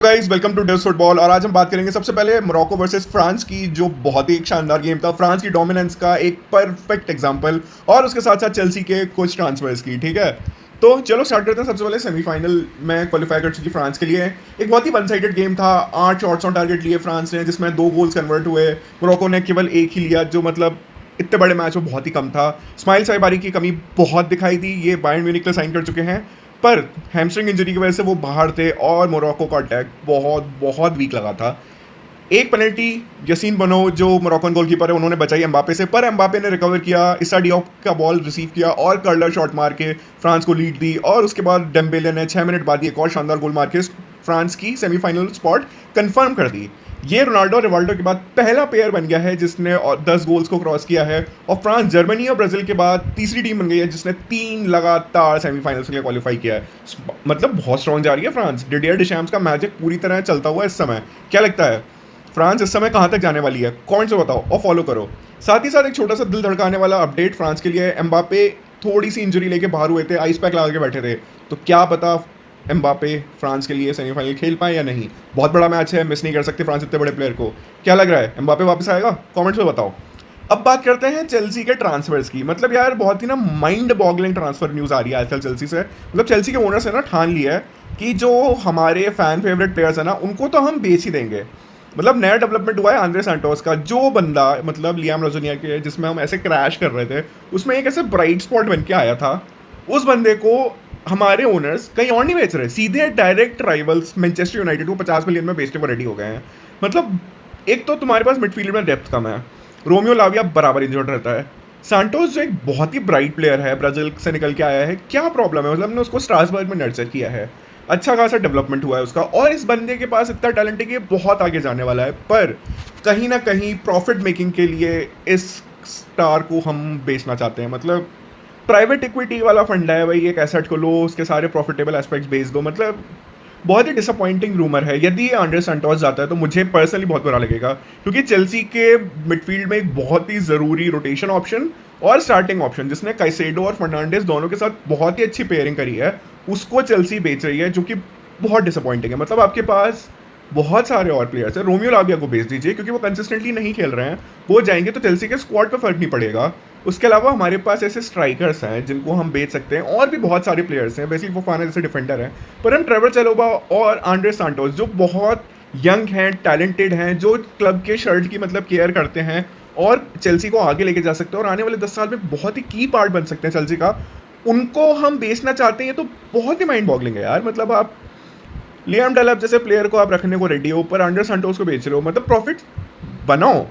Guys welcome to डेस football. और आज हम बात करेंगे सबसे पहले मोरक्को वर्सेस फ्रांस की, जो बहुत ही एक शानदार गेम था। फ्रांस की डोमिनेंस का एक परफेक्ट एग्जांपल, और उसके साथ साथ चेल्सी के कुछ ट्रांसफर्स की। ठीक है, तो चलो स्टार्ट करते हैं। सबसे पहले सेमीफाइनल में क्वालिफाई कर चुकी फ्रांस के लिए एक बहुत ही वन साइडेड गेम था। 8 शॉट्स ऑन टारगेट लिए फ्रांस ने, जिसमें 2 गोल्स कन्वर्ट हुए। मोरक्को ने केवल एक ही लिया, जो मतलब इतने बड़े मैच में बहुत ही कम था। स्माइल साइबारी की कमी बहुत दिखाई दी। ये बायर्न म्यूनिख में साइन कर चुके हैं, पर हैमस्ट्रिंग इंजरी की वजह से वो बाहर थे, और मोरक्को का अटैक बहुत बहुत वीक लगा था। एक पेनल्टी यसीन बनो, जो मोरक्कन गोलकीपर है, उन्होंने बचाई एम्बापे से, पर एम्बापे ने रिकवर किया, इसा डियोप का बॉल रिसीव किया और कर्लर शॉट मार के फ्रांस को लीड दी। और उसके बाद डेम्बेले ने 6 मिनट बाद एक और शानदार गोल मार के फ्रांस की सेमीफाइनल स्पॉट कंफर्म कर दी। ये रोनाल्डो और रिवाल्डो के बाद पहला प्लेयर बन गया है जिसने 10 गोल्स को क्रॉस किया है, और फ्रांस जर्मनी और ब्राजील के बाद तीसरी टीम बन गई है जिसने 3 लगातार सेमीफाइनल्स के लिए क्वालिफाई किया है। मतलब बहुत स्ट्रॉन्ग जा रही है फ्रांस। डिडियर डिशैम्स का मैजिक पूरी तरह चलता हुआ इस समय। क्या लगता है फ्रांस इस समय कहाँ तक जाने वाली है? कमेंट से बताओ और फॉलो करो। साथ ही साथ एक छोटा सा दिल धड़काने वाला अपडेट फ्रांस के लिए। एम्बापे थोड़ी सी इंजरी लेके बाहर हुए थे, आइस पैक लगा के बैठे थे, तो क्या पता एम्बापे फ्रांस के लिए सेमीफाइनल खेल पाए या नहीं। बहुत बड़ा मैच है, मिस नहीं कर सकते फ्रांस इतने बड़े प्लेयर को। क्या लग रहा है, एम्बापे वापस आएगा? कमेंट्स में बताओ। अब बात करते हैं चेल्सी के ट्रांसफर्स की। मतलब यार बहुत ही ना माइंड बॉगलिंग ट्रांसफर न्यूज़ आ रही है आजकल चेल्सी से। मतलब चेल्सी के ओनर्स ने ना ठान लिया है कि जो हमारे फैन फेवरेट प्लेयर्स है ना, उनको तो हम बेच ही देंगे। मतलब नया डेवलपमेंट हुआ है आंद्रे सैंटोस का, जो बंदा मतलब लियाम रोजनिया के जिसमें हम ऐसे क्रैश कर रहे थे, उसमें एक ऐसे ब्राइट स्पॉट बन के आया था। उस बंदे को हमारे ओनर्स कहीं और नहीं बेच रहे, सीधे डायरेक्ट राइवल्स मैनचेस्टर यूनाइटेड को 50 मिलियन में बेचने को रेडी हो गए हैं। मतलब एक तो तुम्हारे पास मिडफील्ड में डेप्थ कम है, रोमियो लाविया बराबर इंजर्ड रहता है। सांटोस जो एक बहुत ही ब्राइट प्लेयर है, ब्राजील से निकल के आया है, क्या प्रॉब्लम है? मतलब हमने उसको स्ट्रासबर्ग में नर्चर किया है, अच्छा खासा डेवलपमेंट हुआ है उसका, और इस बंदे के पास इतना टैलेंट है कि बहुत आगे जाने वाला है। पर कहीं ना कहीं प्रॉफिट मेकिंग के लिए इस स्टार को हम बेचना चाहते हैं। मतलब प्राइवेट इक्विटी वाला फंड है भाई, एक एसेट को लो, उसके सारे प्रॉफिटेबल एस्पेक्ट्स बेच दो। मतलब बहुत ही डिसअपॉइंटिंग रूमर है। यदि ये आंद्रे सैंटोस जाता है तो मुझे पर्सनली बहुत बुरा लगेगा, क्योंकि चेल्सी के मिडफील्ड में एक बहुत ही ज़रूरी रोटेशन ऑप्शन और स्टार्टिंग ऑप्शन, जिसने काइसेडो और फर्नांडिस दोनों के साथ बहुत ही अच्छी पेयरिंग करी है, उसको चेल्सी बेच रही है, जो कि बहुत डिसअपॉइंटिंग है। मतलब आपके पास बहुत सारे और प्लेयर्स हैं, रोमियो लाविया को बेच दीजिए क्योंकि वो कंसिस्टेंटली नहीं खेल रहे हैं। वो जाएंगे तो चेल्सी के स्क्वाड पर फर्क नहीं पड़ेगा। उसके अलावा हमारे पास ऐसे स्ट्राइकर्स हैं जिनको हम बेच सकते हैं, और भी बहुत सारे प्लेयर्स हैं, बेसिकली फोफाना जैसे डिफेंडर हैं। पर हम ट्रेवर चलोबा और आंद्रे सांटोस, जो बहुत यंग हैं, टैलेंटेड हैं, जो क्लब के शर्ट की मतलब केयर करते हैं और चेल्सी को आगे लेके जा सकते हैं और आने वाले 10 साल में बहुत ही की पार्ट बन सकते हैं चेल्सी का, उनको हम बेचना चाहते हैं। तो बहुत ही माइंड बॉगलिंग है यार। मतलब आप लियाम डेलाप जैसे प्लेयर को आप रखने को रेडी हो, पर आंद्रे सांटोस को बेच रहे हो। मतलब प्रॉफिट बनाओ,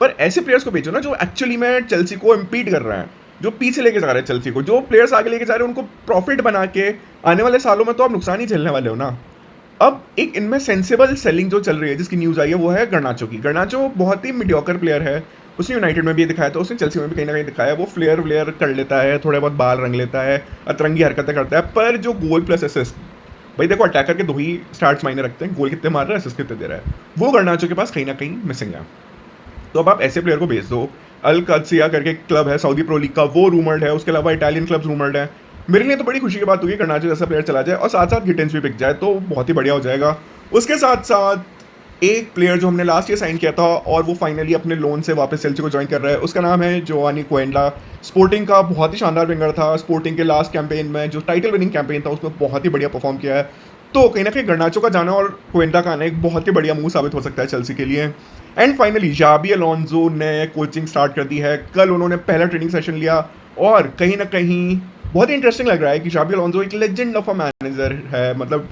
पर ऐसे प्लेयर्स को बेचो ना जो एक्चुअली में चेल्सी को इम्पीड कर रहे हैं, जो पीछे लेके जा रहे हैं चेल्सी को। जो प्लेयर्स आगे लेके जा रहे हैं उनको प्रॉफिट बना के आने वाले सालों में तो आप नुकसान ही झेलने वाले हो ना। अब एक इनमें सेंसिबल सेलिंग जो चल रही है, जिसकी न्यूज़ आई है, वो है गर्नाचो की। गर्नाचो बहुत ही मीडियोकर प्लेयर है। उसने यूनाइटेड में भी दिखाया था, उसने चेल्सी में भी कहीं ना कहीं दिखाया। वो फ्लेयर व्लेयर कर लेता है, थोड़े बहुत बाल रंग लेता है, अतरंगी हरकतें करता है, पर जो गोल प्लस असिस्ट, भाई देखो अटैकर के 2 ही स्टार्ट्स मायने रखते हैं, गोल कितने मार रहा है, असिस्ट कितने दे रहा है, वो गर्नाचो के पास कहीं ना कहीं मिसिंग है। तो अब आप ऐसे प्लेयर को भेज दो। अल कदसिया करके क्लब है सऊदी प्रो लीग का, वो रूमर्ड है। उसके अलावा इटालियन क्लब्स रूमर्ड है। मेरे लिए तो बड़ी खुशी की बात होगी गर्नाचो जैसा प्लेयर चला जाए और साथ साथ गिटेंस भी बिक जाए, तो बहुत ही बढ़िया हो जाएगा। उसके साथ साथ एक प्लेयर जो हमने लास्ट ईयर साइन किया था और वो फाइनली अपने लोन से वापस चेल्सी को ज्वाइन कर रहा है, उसका नाम है जोवानी क्वेंडा। स्पोर्टिंग का बहुत ही शानदार विंगर था। स्पोर्टिंग के लास्ट कैंपेन में जो टाइटल विनिंग कैंपेन था, उसमें बहुत ही बढ़िया परफॉर्म किया है। तो कहीं ना कहीं गर्नाचो का जाना और क्वेंडा का आना एक बहुत ही बढ़िया मूव साबित हो सकता है चेल्सी के लिए। एंड फाइनली जाबी अलोंसो ने कोचिंग स्टार्ट कर दी है। कल उन्होंने पहला ट्रेनिंग सेशन लिया, और कहीं ना कहीं बहुत ही इंटरेस्टिंग लग रहा है कि जाबी अलोंसो एक लेजेंड ऑफ अ मैनेजर है। मतलब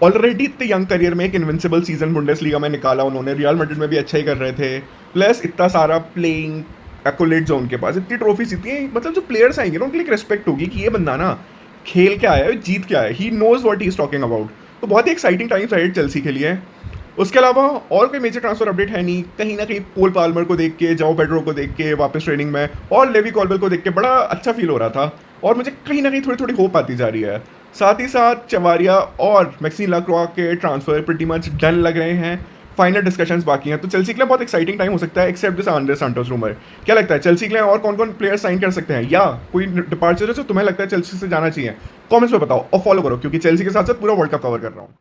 ऑलरेडी इतने यंग करियर में एक इन्विंसिबल सीजन बुंडेसलीगा में निकाला उन्होंने, रियल मैड्रिड में भी अच्छा ही कर रहे थे, प्लस इतना सारा प्लेइंग एक्कोलेट जो उनके पास, इतनी ट्रॉफीज, इतनी मतलब जो प्लेयर्स आएंगे ना उनके लिए एक रिस्पेक्ट होगी कि ये बंदा ना खेल के आया है, जीत के आया है, he knows what he is talking about. तो बहुत ही एक्साइटिंग टाइम्स रहेड चेल्सी के लिए। उसके अलावा और कोई मेजर ट्रांसफर अपडेट है नहीं। कहीं ना कहीं पोल पाल्मर को देख के, जाओ पेड्रो को देख के वापस ट्रेनिंग में, और लेवी कॉलवेल को देख के बड़ा अच्छा फील हो रहा था, और मुझे कहीं ना कहीं थोड़ी थोड़ी होप आती जा रही है। साथ ही साथ चवारिया और मैक्सिम लाक्रोआ के ट्रांसफर प्रीटी मच डन लग रहे हैं। फाइनल डिस्कशंस बाकी हैं, तो चेल्सी के लिए बहुत एक्साइटिंग टाइम हो सकता है, except this Andre Santos rumour. क्या लगता है चेल्सी के लिए और कौन कौन प्लेयर साइन कर सकते हैं, या कोई डिपार्चर है जो तुम्हें लगता है चेल्सी से जाना चाहिए? कमेंट्स में बताओ और फॉलो करो, क्योंकि चेल्सी के साथ साथ पूरा वर्ल्ड कप कवर कर रहा हूँ।